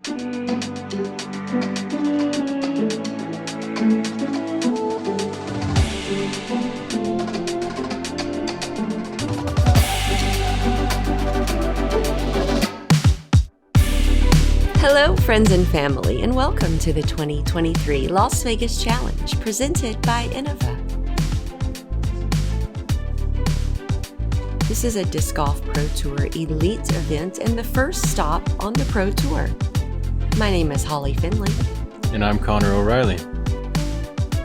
Hello, friends and family, and welcome to the 2023 Las Vegas Challenge presented by Innova. This is a Disc Golf Pro Tour Elite event and the first stop on the Pro Tour. My name is Holly Finley. And I'm Connor O'Reilly.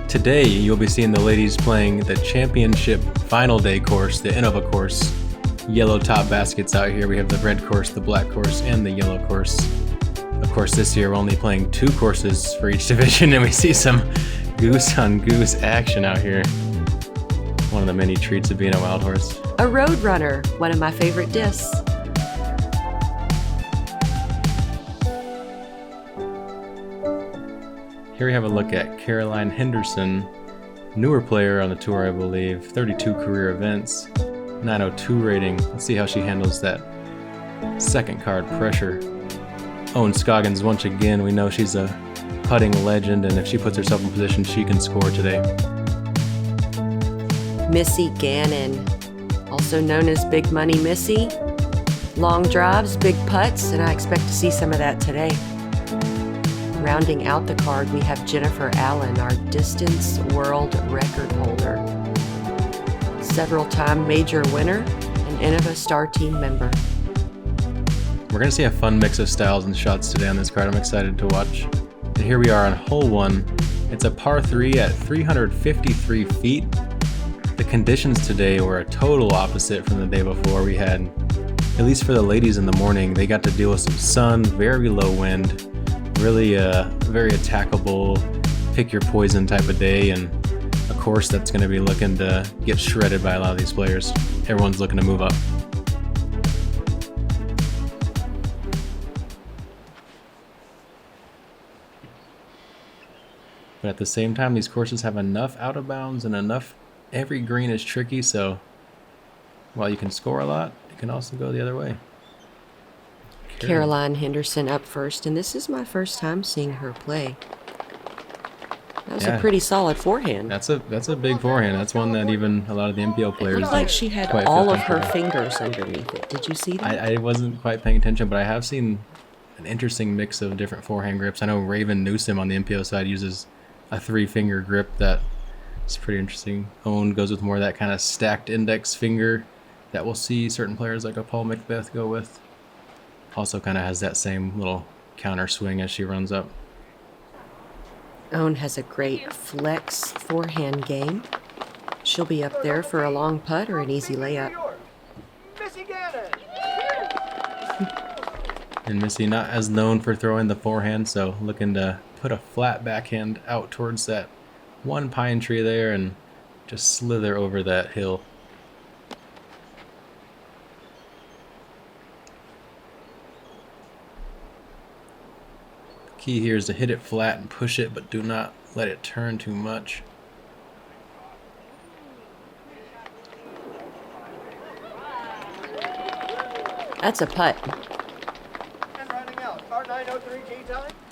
Today, you'll be seeing the ladies playing the championship final day course, the Innova course. Yellow top baskets out here. We have the red course, the black course, and the yellow course. Of course, this year we're only playing 2 courses for each division, and we see some goose-on-goose action out here. One of the many treats of being a wild horse. A road runner, one of my favorite discs. Here we have a look at Caroline Henderson, newer player on the tour, I believe. 32 career events, 902 rating. Let's see how she handles that second card pressure. Scoggins, once again, we know she's a putting legend, and if she puts herself in position, she can score today. Missy Gannon, also known as Big Money Missy. Long drives, big putts, and I expect to see some of that today. Rounding out the card, we have Jennifer Allen, our distance world record holder. Several-time major winner, an Innova Star Team member. We're going to see a fun mix of styles and shots today on this card. I'm excited to watch. And here we are on hole 1. It's a par 3 at 353 feet. The conditions today were a total opposite from the day before. We had, at least for the ladies in the morning, they got to deal with some sun, very low wind, really very attackable, pick your poison type of day, and a course that's going to be looking to get shredded by a lot of these players. Everyone's looking to move up. But at the same time, these courses have enough out of bounds and enough, every green is tricky, so while you can score a lot, it can also go the other way. Caroline Henderson up first, and this is my first time seeing her play. That was a pretty solid forehand. That's a big forehand. That's one that even a lot of the MPO players. It looked like she had all of her fingers underneath it. Did you see that? I wasn't quite paying attention, but I have seen an interesting mix of different forehand grips. I know Raven Newsom on the MPO side uses a 3-finger grip that is pretty interesting. Owen goes with more of that kind of stacked index finger that we'll see certain players like a Paul Macbeth go with. Also kind of has that same little counter swing as she runs up. Owen has a great flex forehand game. She'll be up there for a long putt or an easy layup. And Missy not as known for throwing the forehand, so looking to put a flat backhand out towards that one pine tree there and just slither over that hill. The key here is to hit it flat and push it, but do not let it turn too much. That's a putt.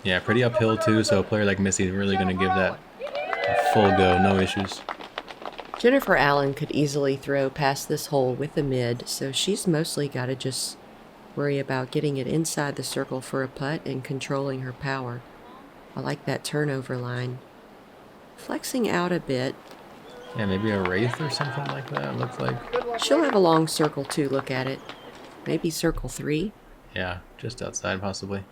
Yeah, pretty uphill too, so a player like Missy is really going to give that a full go, no issues. Jennifer Allen could easily throw past this hole with a mid, so she's mostly got to just worry about getting it inside the circle for a putt and controlling her power. I like that turnover line. Flexing out a bit. Yeah, maybe a wraith or something like that, it looks like. She'll have a long circle too, look at it. Maybe circle 3. Yeah, just outside possibly.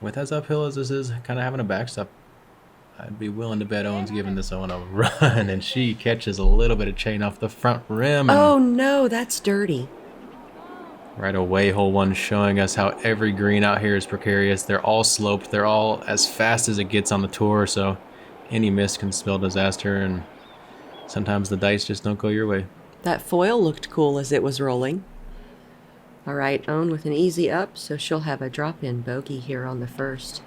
With as uphill as this is, kind of having a backstop, I'd be willing to bet Owen's giving this one a run, and she catches a little bit of chain off the front rim. Oh no, that's dirty. Right away, hole 1 showing us how every green out here is precarious. They're all sloped. They're all as fast as it gets on the tour, so any miss can spell disaster, and sometimes the dice just don't go your way. That foil looked cool as it was rolling. All right, Owen with an easy up, so she'll have a drop-in bogey here on the first.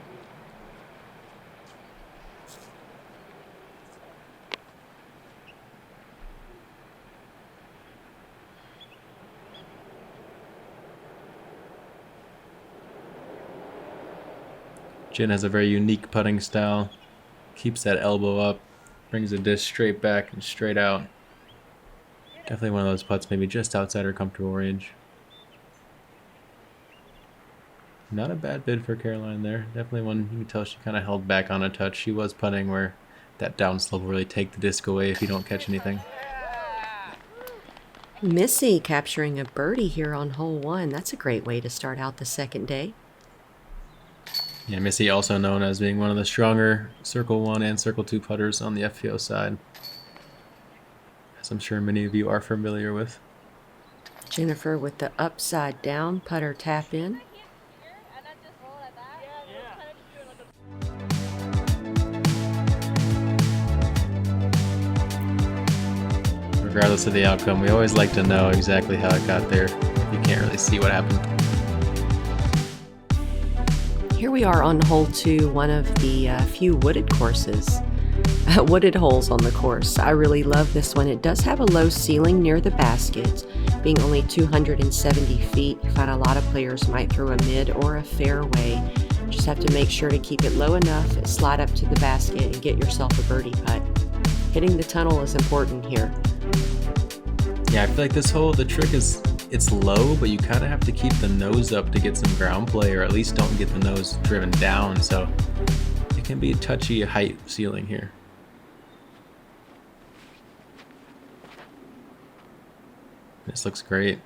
Jen has a very unique putting style. Keeps that elbow up, brings the disc straight back and straight out. Definitely one of those putts maybe just outside her comfortable range. Not a bad bid for Caroline there. Definitely one you can tell she kind of held back on a touch. She was putting where that downslope will really take the disc away if you don't catch anything. Missy capturing a birdie here on hole 1. That's a great way to start out the second day. Yeah, Missy also known as being one of the stronger Circle 1 and Circle 2 putters on the FPO side, as I'm sure many of you are familiar with. Jennifer with the upside down putter tap in. Regardless of the outcome, we always like to know exactly how it got there. You can't really see what happened. Here we are on hole 2, one of the few wooded courses. Wooded holes on the course. I really love this one. It does have a low ceiling near the basket, being only 270 feet. You find a lot of players might throw a mid or a fairway. Just have to make sure to keep it low enough, slide up to the basket, and get yourself a birdie putt. Hitting the tunnel is important here. Yeah, I feel like this hole, the trick is it's low, but you kind of have to keep the nose up to get some ground play, or at least don't get the nose driven down, so it can be a touchy height ceiling here. This looks great.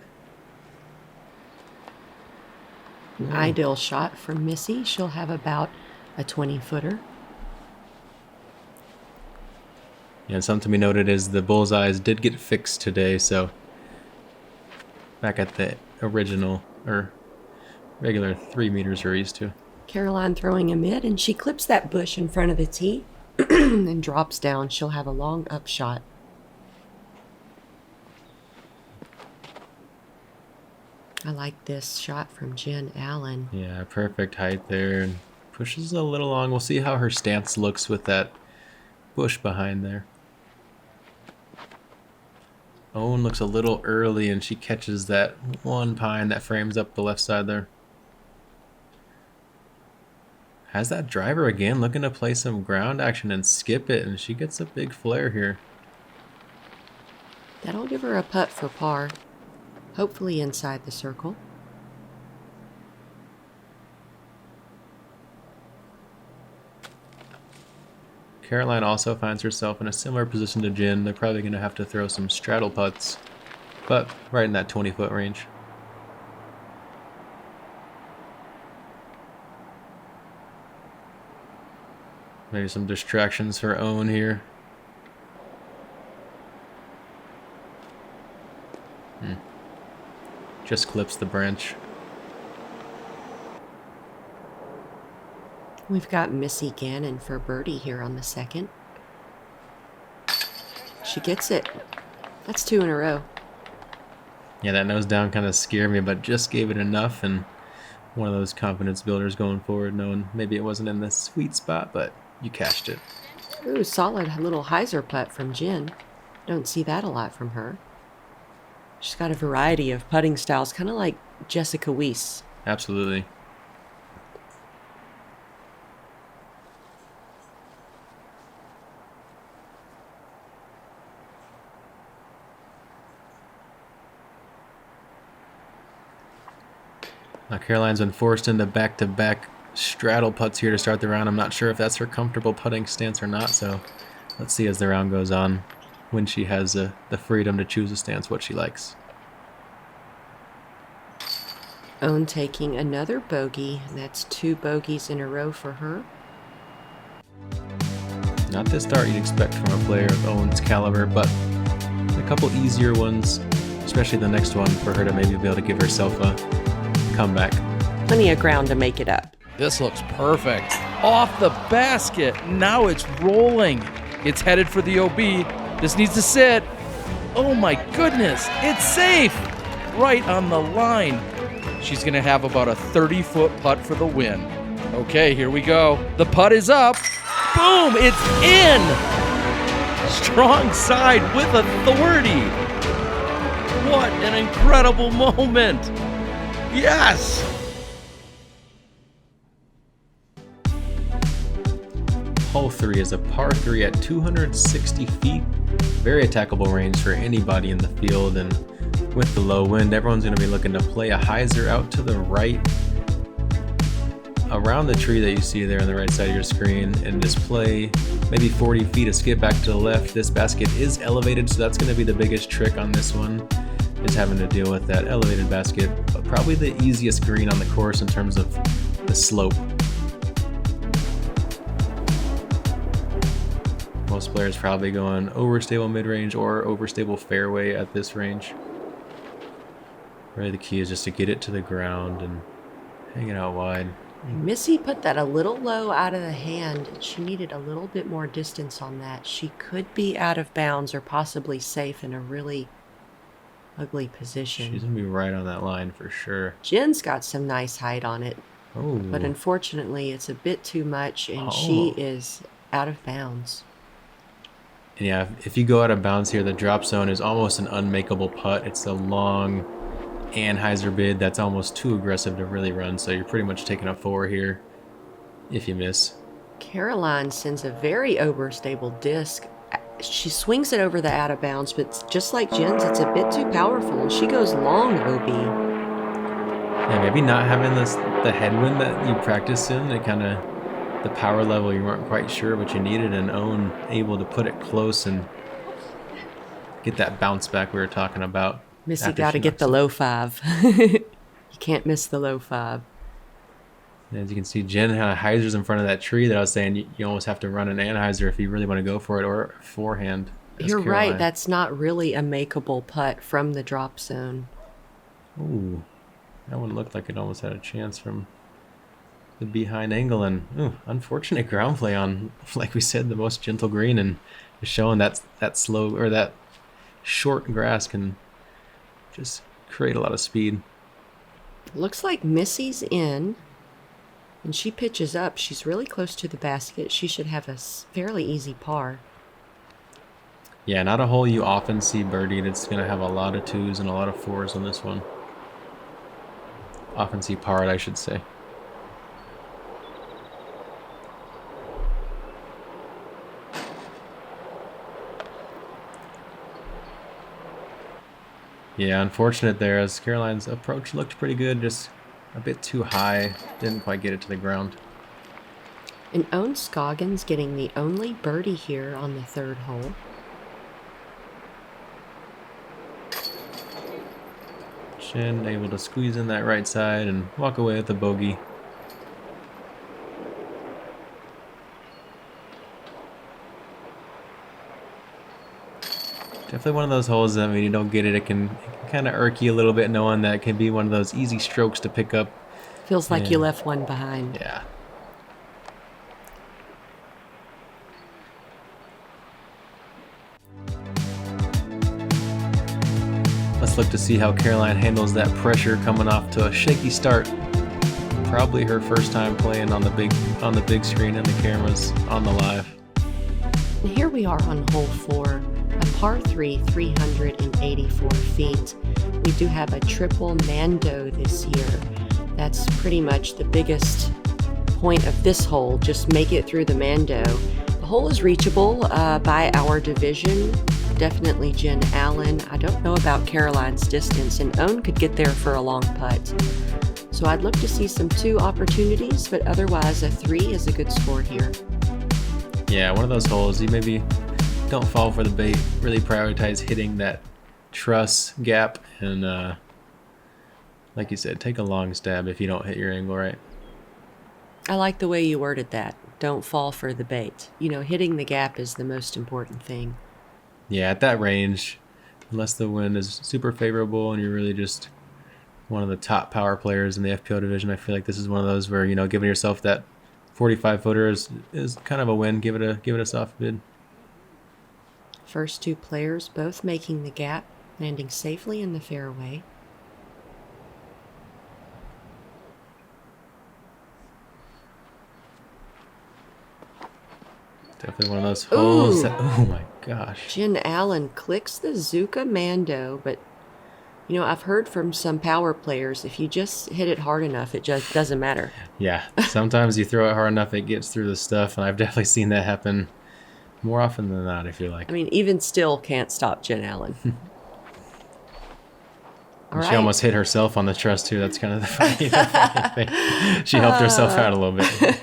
Ideal shot from Missy. She'll have about a 20-footer. Yeah, and something to be noted is the bullseyes did get fixed today, so back at the original or regular 3 meters we're used to. Caroline throwing a mid, and she clips that bush in front of the tee and drops down. She'll have a long up shot. I like this shot from Jen Allen. Yeah, perfect height there, and pushes a little long. We'll see how her stance looks with that bush behind there. Owen looks a little early, and she catches that one pine that frames up the left side there. Has that driver again, looking to play some ground action and skip it, and she gets a big flare here. That'll give her a putt for par, hopefully inside the circle. Caroline also finds herself in a similar position to Jen. They're probably going to have to throw some straddle putts, but right in that 20-foot range. Maybe some distractions for Owen here. Just clips the branch. We've got Missy Gannon for birdie here on the second. She gets it. That's 2 in a row. Yeah, that nose down kind of scared me, but just gave it enough, and one of those confidence builders going forward, knowing maybe it wasn't in the sweet spot, but you cashed it. Ooh, solid little hyzer putt from Jen. Don't see that a lot from her. She's got a variety of putting styles, kind of like Jessica Weiss. Absolutely. Now Caroline's been forced into back-to-back straddle putts here to start the round. I'm not sure if that's her comfortable putting stance or not, so let's see as the round goes on when she has the freedom to choose a stance what she likes. Owen taking another bogey, and that's 2 bogeys in a row for her. Not the start you'd expect from a player of Owen's caliber, but a couple easier ones, especially the next one, for her to maybe be able to give herself a comeback. Plenty of ground to make it up. This looks perfect. Off the basket. Now it's rolling. It's headed for the OB. This needs to sit. Oh my goodness. It's safe. Right on the line. She's going to have about a 30-foot putt for the win. Okay, here we go. The putt is up. Boom. It's in. Strong side with authority. What an incredible moment. Yes! hole 3 is a par 3 at 260 feet. Very attackable range for anybody in the field, and with the low wind, everyone's going to be looking to play a hyzer out to the right around the tree that you see there on the right side of your screen, and just play maybe 40 feet, a skip back to the left. This basket is elevated, so that's going to be the biggest trick on this one, is having to deal with that elevated basket, but probably the easiest green on the course in terms of the slope. Most players probably going overstable mid-range or overstable fairway at this range. Really the key is just to get it to the ground and hang it out wide. Missy put that a little low out of the hand. She needed a little bit more distance on that. She could be out of bounds or possibly safe in a really ugly position. She's going to be right on that line for sure. Jen's got some nice height on it. Oh. But unfortunately, it's a bit too much, and she is out of bounds. And yeah, if you go out of bounds here, the drop zone is almost an unmakeable putt. It's a long Anheuser bid that's almost too aggressive to really run, so you're pretty much taking a 4 here if you miss. Caroline sends a very overstable disc. She swings it over the out of bounds, but just like Jen's, it's a bit too powerful, and she goes long OB. Yeah, maybe not having the headwind that you practice in, it kind of, the power level you weren't quite sure, but you needed an own able to put it close and get that bounce back we were talking about. Missy got to get the low 5. You can't miss the low 5. As you can see, Jen kind of hyzers in front of that tree that I was saying you almost have to run an Anheuser if you really want to go for it, or forehand. You're right. That's not really a makeable putt from the drop zone. Ooh, that one looked like it almost had a chance from the behind angle, and unfortunate ground play on, like we said, the most gentle green, and just showing that slow or that short grass can just create a lot of speed. Looks like Missy's in, and she pitches up. She's really close to the basket. She should have a fairly easy par. Yeah, not a hole you often see birdied. It's going to have a lot of 2s and a lot of 4s on this one. Often see parred, I should say. Yeah, unfortunate there, as Caroline's approach looked pretty good, just a bit too high. Didn't quite get it to the ground. And Owen Scoggins getting the only birdie here on the 3rd hole. Shin able to squeeze in that right side and walk away with the bogey. Definitely one of those holes that when you don't get it, it can kind of irk you a little bit, knowing that it can be one of those easy strokes to pick up. Feels like you left one behind. Yeah. Let's look to see how Caroline handles that pressure coming off to a shaky start. Probably her first time playing on the big screen and the cameras on the live. And here we are on hole 4. A par 3, 384 feet. We do have a triple Mando this year. That's pretty much the biggest point of this hole. Just make it through the Mando. The hole is reachable by our division. Definitely Jen Allen. I don't know about Caroline's distance, and Owen could get there for a long putt. So I'd look to see some 2 opportunities, but otherwise a 3 is a good score here. Yeah, one of those holes you maybe don't fall for the bait. Really prioritize hitting that truss gap, and like you said, take a long stab if you don't hit your angle right. I like the way you worded that. Don't fall for the bait. You know, hitting the gap is the most important thing. Yeah, at that range, unless the wind is super favorable and you're really just one of the top power players in the FPO division, I feel like this is one of those where, you know, giving yourself that 45-footer is kind of a win. Give it a soft bid. First 2 players both making the gap, landing safely in the fairway. Definitely one of those holes that, oh my gosh. Jen Allen clicks the Zuka Mando, but You know, I've heard from some power players, if you just hit it hard enough, it just doesn't matter. Yeah, sometimes you throw it hard enough, it gets through the stuff, and I've definitely seen that happen more often than not, I feel like. I mean, even still can't stop Jen Allen. All She right. almost hit herself on the truss, too. That's kind of the funny thing. She helped herself out a little bit.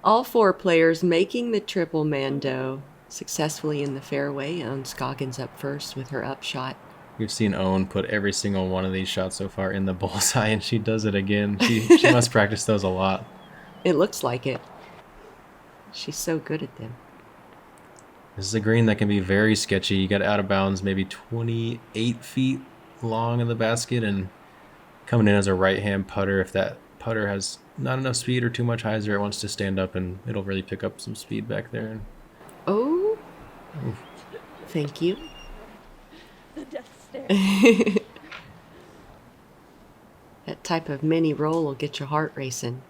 All 4 players making the triple Mando successfully in the fairway, and Scoggins up first with her upshot. We've seen Owen put every single one of these shots so far in the bullseye, and she does it again. She must practice those a lot. It looks like it. She's so good at them. This is a green that can be very sketchy. You got out of bounds maybe 28 feet long in the basket, and coming in as a right-hand putter, if that putter has not enough speed or too much hyzer, it wants to stand up, and it'll really pick up some speed back there. Oh, thank you. The death stare. That type of mini roll will get your heart racing.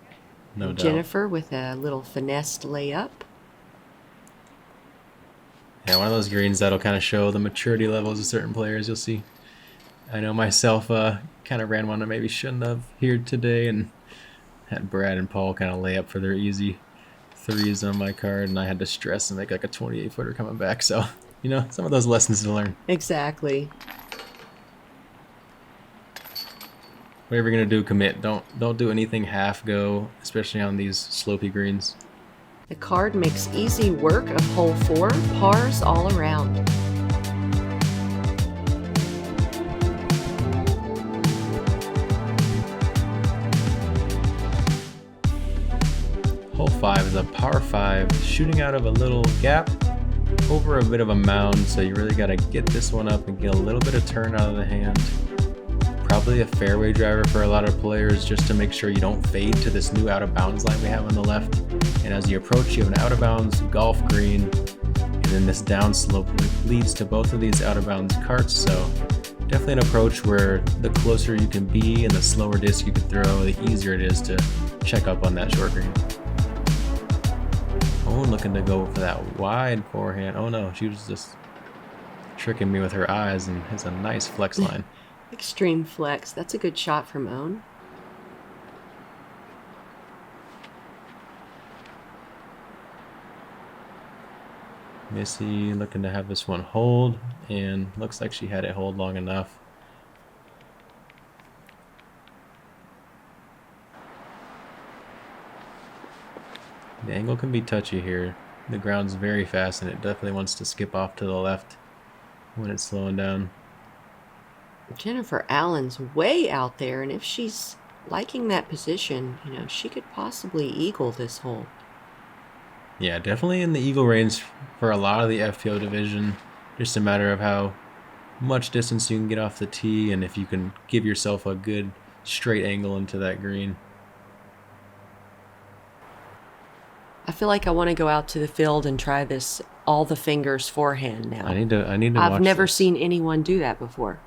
No doubt. Jennifer with a little finessed layup. Yeah, one of those greens that'll kind of show the maturity levels of certain players. You'll see. I know myself kind of ran one I maybe shouldn't have here today, and had Brad and Paul kind of lay up for their easy threes on my card, and I had to stress and make like a 28-footer coming back. So, you know, some of those lessons to learn. Exactly. Whatever you're gonna do, commit. Don't do anything half go, especially on these slopey greens. The card makes easy work of hole 4, pars all around. Hole 5 is a par 5, shooting out of a little gap over a bit of a mound, so you really got to get this one up and get a little bit of turn out of the hand. Probably a fairway driver for a lot of players, just to make sure you don't fade to this new out of bounds line we have on the left. And as you approach, you have an out of bounds golf green, and then this downslope leads to both of these out of bounds carts. So definitely an approach where the closer you can be and the slower disc you can throw, the easier it is to check up on that short green. Oh, looking to go for that wide forehand. Oh no, she was just tricking me with her eyes, and has a nice flex line. Extreme flex. That's a good shot from Owen. Missy looking to have this one hold, and looks like she had it hold long enough. The angle can be touchy here. The ground's very fast, and it definitely wants to skip off to the left when it's slowing down. Jennifer Allen's way out there, and if she's liking that position, you know, she could possibly eagle this hole. Yeah, definitely in the eagle range for a lot of the FPO division. Just a matter of how much distance you can get off the tee, and if you can give yourself a good straight angle into that green. I feel like I want to go out to the field and try this all the fingers forehand now. I need to I've watch never this. seen anyone do that before.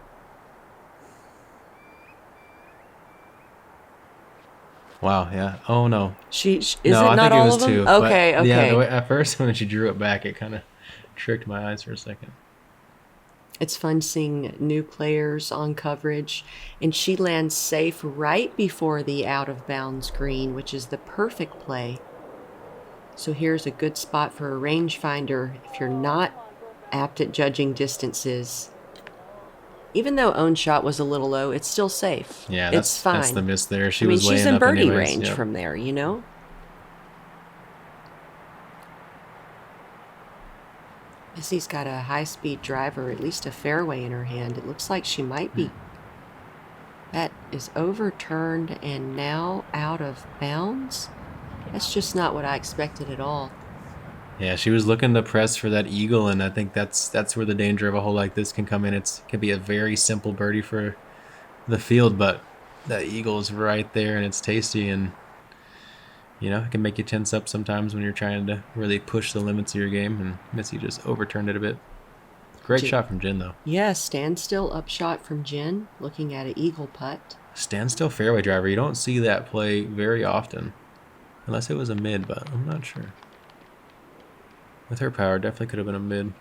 Wow, yeah. Oh no. Is No, it I not think all it was of them? two. but Okay, okay. Yeah, at first when she drew it back, it kind of tricked my eyes for a second. It's fun seeing new players on coverage, and she lands safe right before the out of bounds green, which is the perfect play. So here's a good spot for a rangefinder if you're not apt at judging distances. Even though Own shot was a little low, it's still safe. Yeah, it's fine. that's the miss there. She I mean, was laying she's in up birdie anyways. range Yep. from there, you know? Missy's got a high-speed driver, at least a fairway in her hand. It looks like she might be. That is overturned and now out of bounds. That's just not what I expected at all. Yeah, she was looking to press for that eagle, and I think that's where the danger of a hole like this can come in. It can be a very simple birdie for the field, but that eagle is right there, and it's tasty, and you know, it can make you tense up sometimes when you're trying to really push the limits of your game, and Missy just overturned it a bit. Great shot from Jen, though. Yeah, standstill upshot from Jen, looking at an eagle putt. Standstill fairway driver. You don't see that play very often, unless it was a mid, but I'm not sure. With her power, definitely could have been a mid.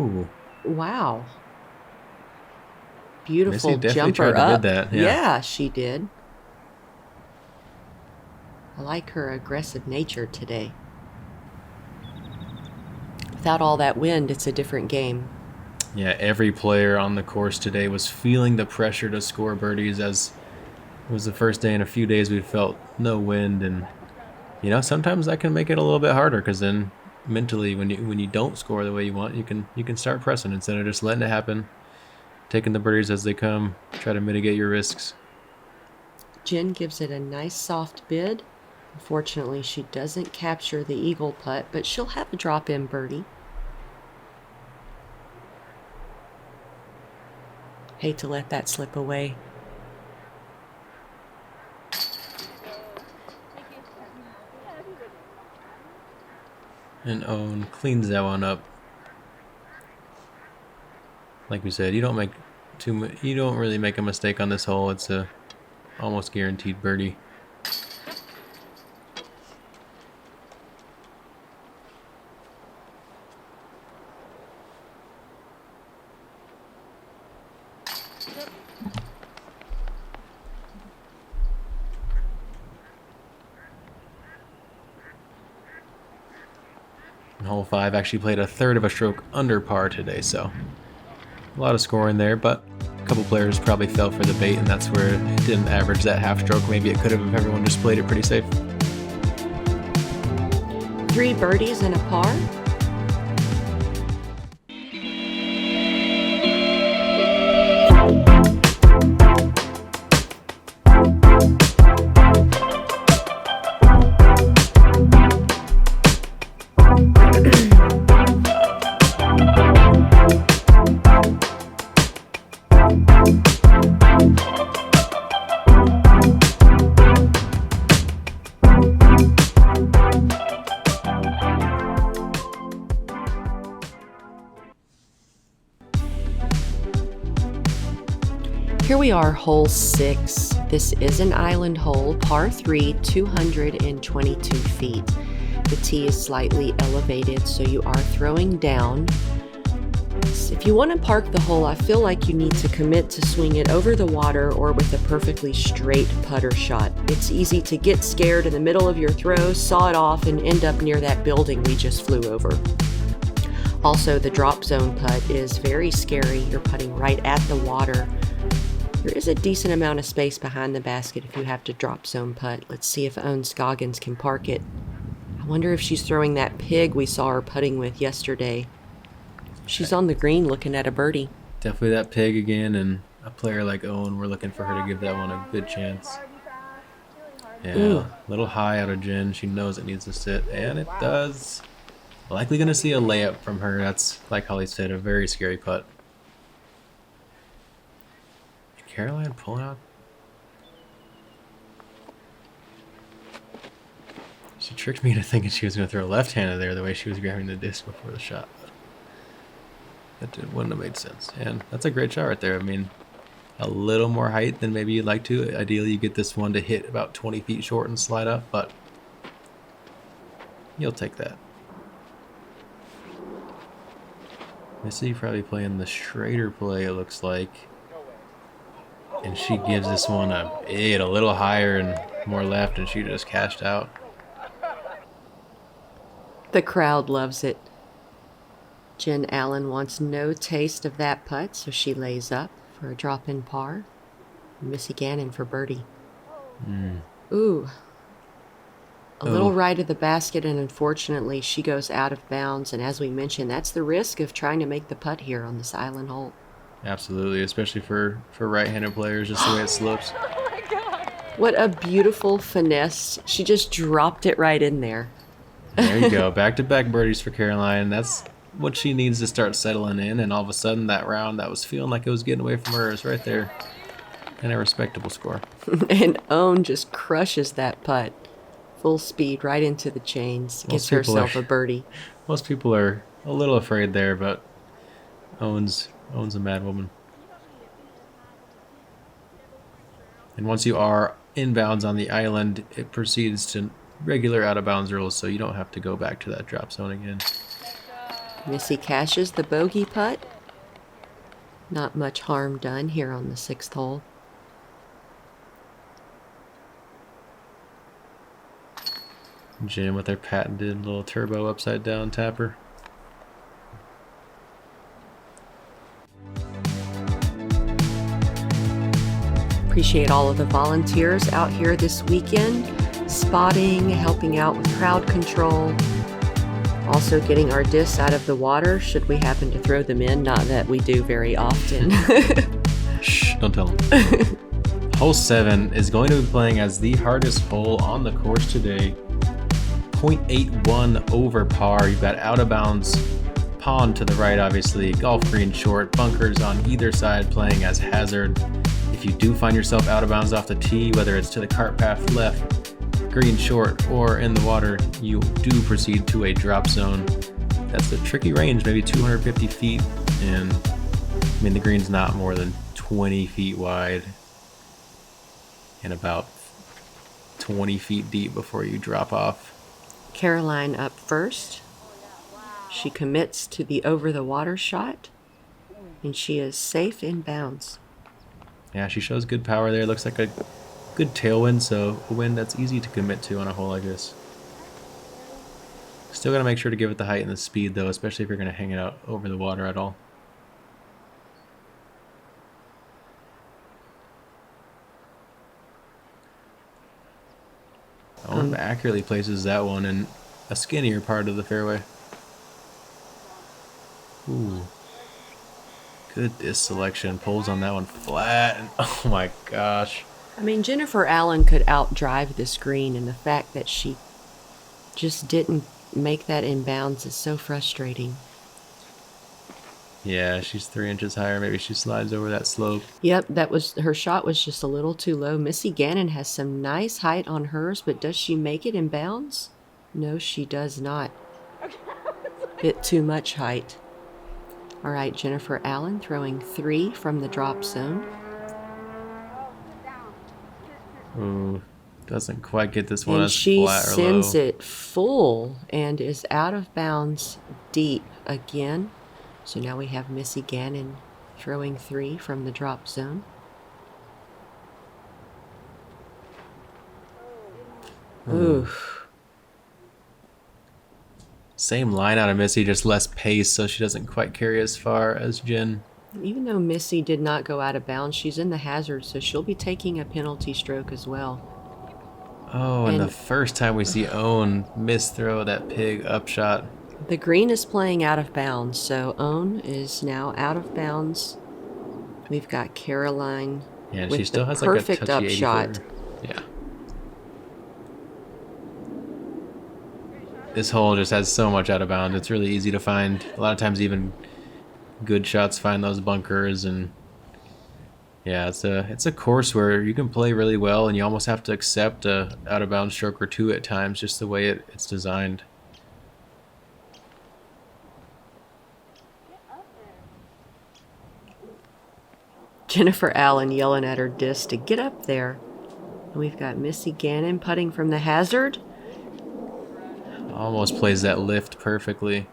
Ooh. Wow. Beautiful Missy definitely jumper tried to up. bid that, yeah. Yeah, she did. I like her aggressive nature today. Without all that wind, it's a different game. Yeah, every player on the course today was feeling the pressure to score birdies, as it was the first day in a few days we felt no wind, and you know, sometimes that can make it a little bit harder, because then mentally when you don't score the way you want, you can start pressing instead of just letting it happen, taking the birdies as they come, try to mitigate your risks. Jen gives it a nice soft bid. Unfortunately, she doesn't capture the eagle putt, but she'll have a drop-in birdie. Hate to let that slip away. And Owen cleans that one up. Like we said, you don't really make a mistake on this hole. It's a almost guaranteed birdie. And hole 5 actually played a third of a stroke under par today, so a lot of scoring there, but a couple players probably fell for the bait, and that's where it didn't average that half stroke. Maybe it could have if everyone just played it pretty safe. 3 birdies and a par. Here we are, hole 6. This is an island hole, par 3, 222 feet. The tee is slightly elevated, so you are throwing down. If you want to park the hole, I feel like you need to commit to swing it over the water or with a perfectly straight putter shot. It's easy to get scared in the middle of your throw, saw it off, and end up near that building we just flew over. Also, the drop zone putt is very scary. You're putting right at the water. There is a decent amount of space behind the basket if you have to drop zone putt. Let's see if Scoggins can park it. I wonder if she's throwing that pig we saw her putting with yesterday. She's on the green looking at a birdie. Definitely that pig again, and a player like Owen, we're looking for her to give that one a good chance. Yeah, Ooh. a little high out of Jen. She knows it needs to sit, and it does. Likely going to see a layup from her. That's, like Holly said, a very scary putt. Caroline pulling out. She tricked me into thinking she was going to throw left-handed there the way she was grabbing the disc before the shot. That wouldn't have made sense. And that's a great shot right there. I mean, a little more height than maybe you'd like to. Ideally, you get this one to hit about 20 feet short and slide up, but you'll take that. Missy probably playing the straighter play, it looks like. And she gives this one a little higher and more left, and she just cashed out. The crowd loves it. Jen Allen wants no taste of that putt, so she lays up for a drop-in par. Missy Gannon for birdie. Ooh. A little right of the basket, and unfortunately she goes out of bounds. And as we mentioned, that's the risk of trying to make the putt here on this island hole. Absolutely, especially for right-handed players, just the way it slopes. Oh my god. What a beautiful finesse. She just dropped it right in there. There you go. Back-to-back birdies for Caroline. That's what she needs to start settling in. And all of a sudden, that round that was feeling like it was getting away from her is right there. And a respectable score. And Owen just crushes that putt. Full speed right into the chains. Gives herself a birdie. Most people are a little afraid there, but Owen's a mad woman. And once you are inbounds on the island, it proceeds to regular out of bounds rules, so you don't have to go back to that drop zone again. Missy cashes the bogey putt. Not much harm done here on the 6th hole. Jen with their patented little turbo upside down tapper. Appreciate all of the volunteers out here this weekend, spotting, helping out with crowd control, also getting our discs out of the water should we happen to throw them in, not that we do very often. Shh, don't tell them. Hole 7 is going to be playing as the hardest hole on the course today. 0.81 over par. You've got out of bounds pond to the right, obviously, golf green short, bunkers on either side playing as hazard. If you do find yourself out of bounds off the tee, whether it's to the cart path left, green short, or in the water, you do proceed to a drop zone. That's a tricky range, maybe 250 feet, and I mean the green's not more than 20 feet wide and about 20 feet deep before you drop off. Caroline up first. She commits to the over the water shot, and she is safe in bounds. Yeah, she shows good power there. Looks like a good tailwind, so a wind that's easy to commit to on a hole like this. Still got to make sure to give it the height and the speed, though, especially if you're going to hang it out over the water at all. Accurately places that one in a skinnier part of the fairway. Ooh. Good disc selection. Pulls on that one flat. And oh my gosh. I mean, Jennifer Allen could outdrive this green, and the fact that she just didn't make that in bounds is so frustrating. Yeah, she's 3 inches higher. Maybe she slides over that slope. Yep, her shot was just a little too low. Missy Gannon has some nice height on hers, but does she make it in bounds? No, she does not. Bit too much height. All right, Jennifer Allen throwing 3 from the drop zone. Ooh, doesn't quite get this one And as she flat or sends low. it full and is out of bounds deep again. So now we have Missy Gannon throwing 3 from the drop zone. Ooh. Same line out of Missy, just less pace, so she doesn't quite carry as far as Jen. Even though Missy did not go out of bounds, she's in the hazard, so she'll be taking a penalty stroke as well. Oh, and the first time we see Owen misthrow that pig upshot. The green is playing out of bounds, so Owen is now out of bounds. We've got Caroline Yeah, and with she still the has like a perfect touchy upshot. 80 yeah. This hole just has so much out of bounds. It's really easy to find. A lot of times even good shots find those bunkers, and yeah, it's a course where you can play really well and you almost have to accept a out of bounds stroke or two at times, just the way it's designed. Jennifer Allen yelling at her disc to get up there. And we've got Missy Gannon putting from the hazard. Almost plays that lift perfectly.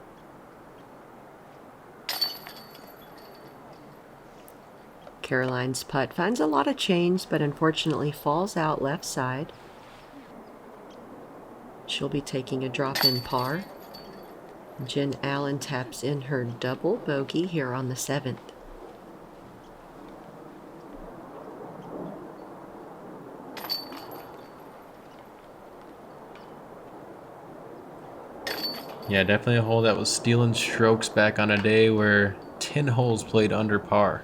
Caroline's putt finds a lot of change, but unfortunately falls out left side. She'll be taking a drop-in par. Jen Allen taps in her double bogey here on the 7th. Yeah, definitely a hole that was stealing strokes back on a day where 10 holes played under par.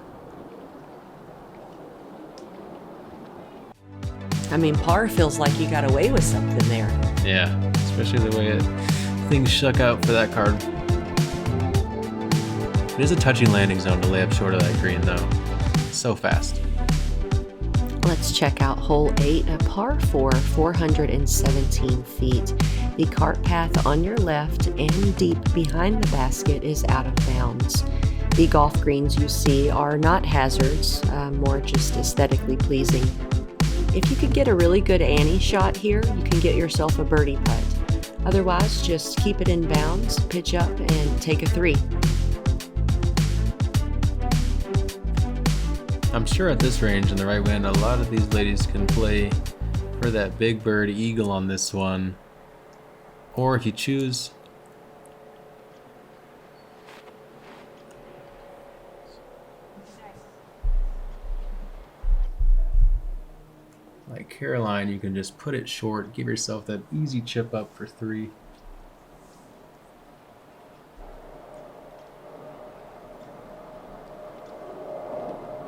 I mean, par feels like you got away with something there. Yeah, especially the way things shook out for that card. It is a touchy landing zone to lay up short of that green, though. So fast. Let's check out hole 8, a par 4, 417 feet. The cart path on your left and deep behind the basket is out of bounds. The golf greens you see are not hazards, more just aesthetically pleasing. If you could get a really good Annie shot here, you can get yourself a birdie putt. Otherwise, just keep it in bounds, pitch up, and take a 3. I'm sure at this range and the right wind, a lot of these ladies can play for that big bird eagle on this one. Or if you choose, like Caroline, you can just put it short, give yourself that easy chip up for 3.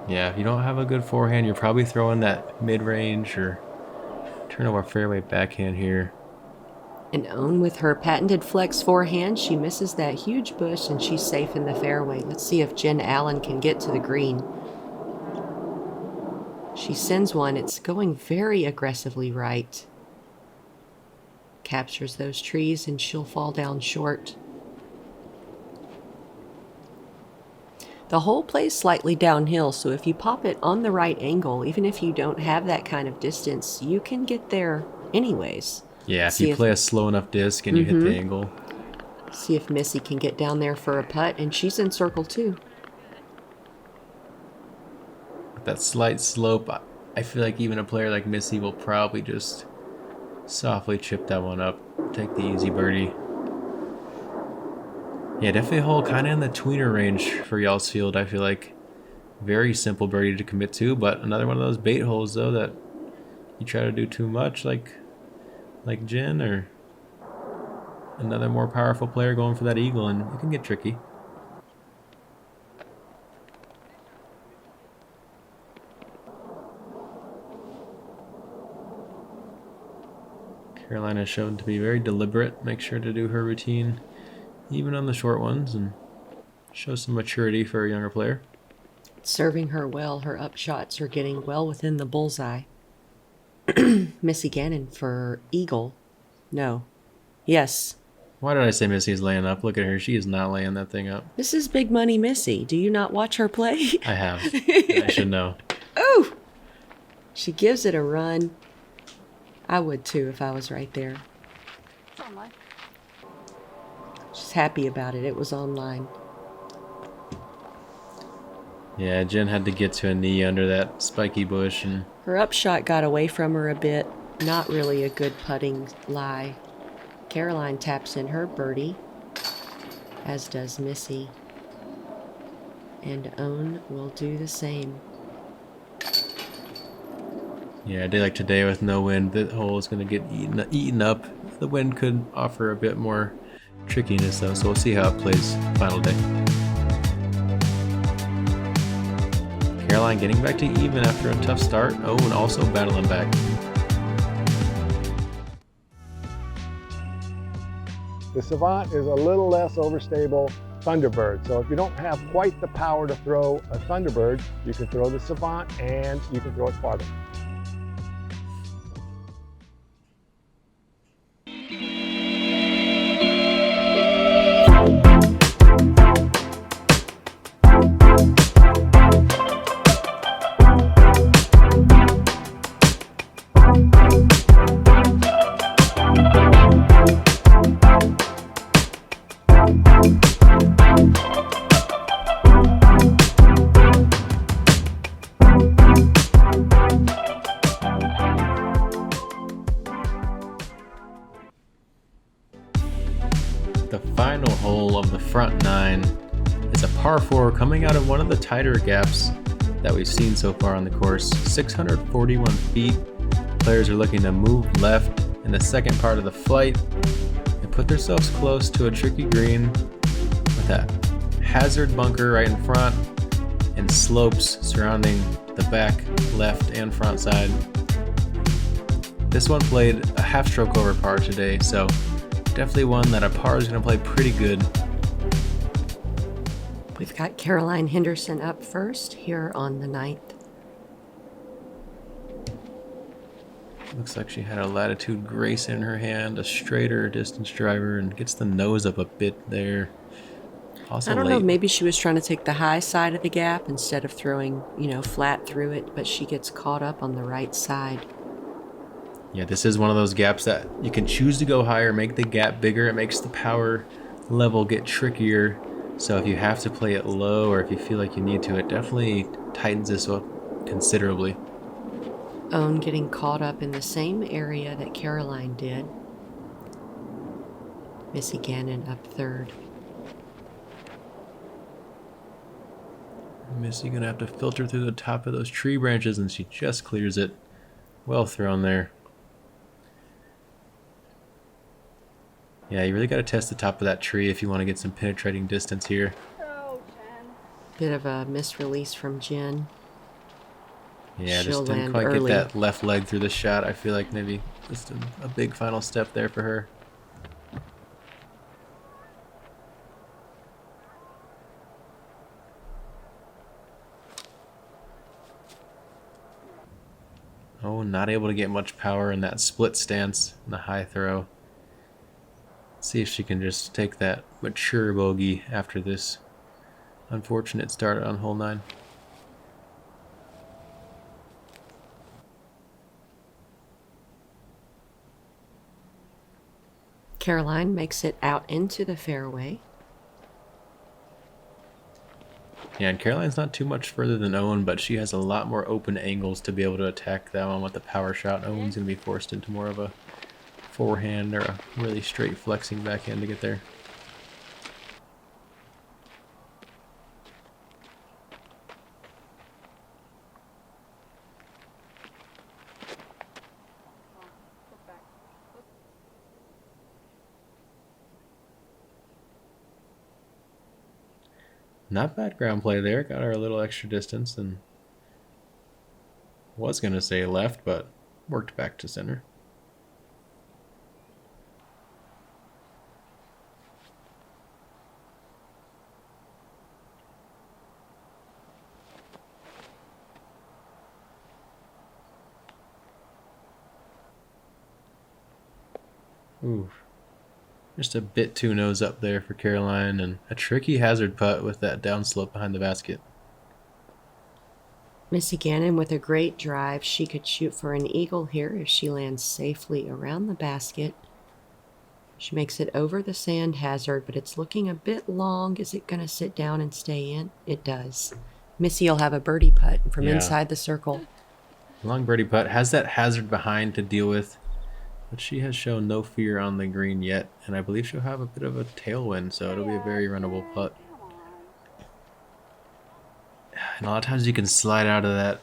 Yeah, if you don't have a good forehand, you're probably throwing that mid-range or turn over fairway backhand here. And Own with her patented flex forehand, she misses that huge bush and she's safe in the fairway. Let's see if Jen Allen can get to the green. She sends one. It's going very aggressively right. Captures those trees and she'll fall down short. The hole plays slightly downhill, so if you pop it on the right angle, even if you don't have that kind of distance, you can get there anyways. Yeah, if you play a slow enough disc and you hit the angle. See if Missy can get down there for a putt, and she's in circle 2. With that slight slope, I feel like even a player like Missy will probably just softly chip that one up, take the easy birdie. Yeah, definitely a hole kind of in the tweener range for y'all's field, I feel like. Very simple birdie to commit to, but another one of those bait holes, though, that you try to do too much, like Jen, or another more powerful player going for that eagle, and it can get tricky. Caroline has shown to be very deliberate, make sure to do her routine even on the short ones, and show some maturity for a younger player. It's serving her well. Her upshots are getting well within the bullseye. Missy Gannon for eagle. No. Yes. Why did I say Missy's laying up? Look at her. She is not laying that thing up. This is big money Missy. Do you not watch her play? I have. I should know. Oh! She gives it a run. I would too if I was right there. It's online. She's happy about it. It was online. Yeah, Jen had to get to a knee under that spiky bush, and Her upshot got away from her a bit. Not really a good putting lie. Caroline taps in her birdie, as does Missy. And Own will do the same. yeah, a day like today with no wind, the hole is going to get eaten up. The wind could offer a bit more trickiness, though, so we'll see how it plays final day. Caroline getting back to even after a tough start. Oh, and also battling back. The Savant is a little less overstable Thunderbird. So if you don't have quite the power to throw a Thunderbird, you can throw the Savant and you can throw it farther. The final hole of the front nine is a par 4 coming out of one of the tighter gaps that we've seen so far on the course. 641 feet. Players are looking to move left in the second part of the flight and put themselves close to a tricky green with that hazard bunker right in front and slopes surrounding the back, left, and front side. This one played a half stroke over par today, so definitely one that a par is going to play pretty good. We've got Caroline Henderson up first here on the 9th. Looks like she had a Latitude Grace in her hand, a straighter distance driver, and gets the nose up a bit there. Also I don't late. know, maybe she was trying to take the high side of the gap instead of throwing, flat through it, but she gets caught up on the right side. Yeah, this is one of those gaps that you can choose to go higher, make the gap bigger. It makes the power level get trickier. So if you have to play it low, or if you feel like you need to, it definitely tightens this up considerably. Owen getting caught up in the same area that Caroline did. Missy Gannon up third. Missy gonna have to filter through the top of those tree branches, and she just clears it. Well thrown there. Yeah, you really got to test the top of that tree if you want to get some penetrating distance here. Oh, Jen. Bit of a misrelease from Jen. Yeah, She'll just didn't land quite early. get that left leg through the shot. I feel like maybe just a big final step there for her. Oh, not able to get much power in that split stance in the high throw. See if she can just take that mature bogey after this unfortunate start on hole 9. Caroline makes it out into the fairway. Yeah, and Caroline's not too much further than Owen, but she has a lot more open angles to be able to attack that one with the power shot. Owen's going to be forced into more of a forehand or a really straight flexing backhand to get there. Not bad ground play there. Got her a little extra distance and was going to say left, but worked back to center. Ooh. Just a bit too nose up there for Caroline, and a tricky hazard putt with that downslope behind the basket. Missy Gannon with a great drive. She could shoot for an eagle here if she lands safely around the basket. She makes it over the sand hazard, but it's looking a bit long. Is it going to sit down and stay in? It does. Missy will have a birdie putt from inside the circle. Long birdie putt. Has that hazard behind to deal with, but she has shown no fear on the green yet, and I believe she'll have a bit of a tailwind, so it'll be a very runnable putt. And a lot of times you can slide out of that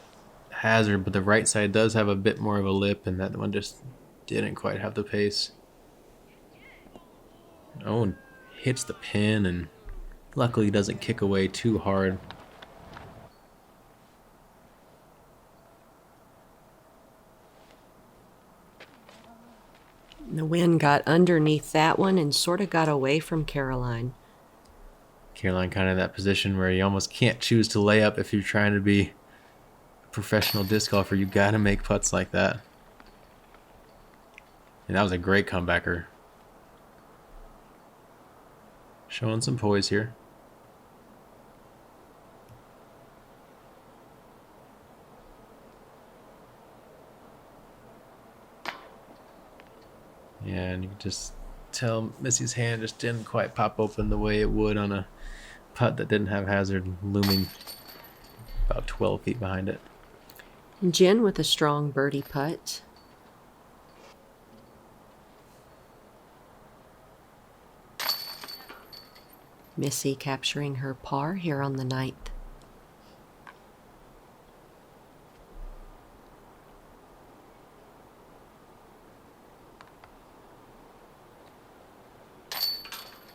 hazard, but the right side does have a bit more of a lip, and that one just didn't quite have the pace. Owen hits the pin and luckily doesn't kick away too hard. The wind got underneath that one and sort of got away from Caroline. Caroline kind of in that position where you almost can't choose to lay up if you're trying to be a professional disc golfer. You got to make putts like that. And that was a great comebacker. Showing some poise here. Yeah, and you can just tell Missy's hand just didn't quite pop open the way it would on a putt that didn't have hazard looming about 12 feet behind it. Jen with a strong birdie putt. Missy capturing her par here on the 9th.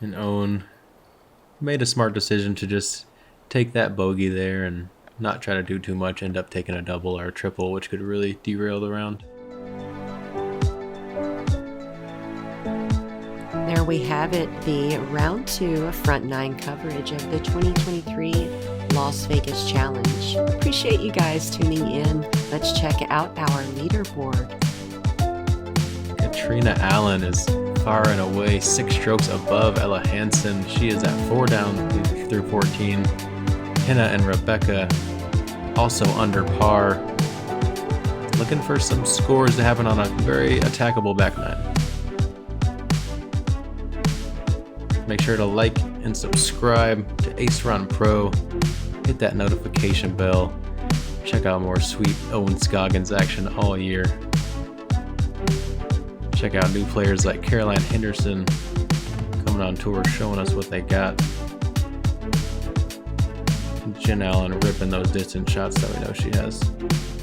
And Owen made a smart decision to just take that bogey there and not try to do too much, end up taking a double or a triple, which could really derail the round. There we have it, the round 2 of front 9 coverage of the 2023 Las Vegas Challenge. Appreciate you guys tuning in. Let's check out our leaderboard. Katrina Allen is far and away 6 strokes above Ella Hansen. She is at 4 down through 14. Hannah and Rebecca also under par. Looking for some scores to happen on a very attackable back nine. Make sure to like and subscribe to Ace Run Pro. Hit that notification bell. Check out more sweet Owen Scoggins action all year. Check out new players like Caroline Henderson coming on tour showing us what they got. Jen Allen ripping those distance shots that we know she has.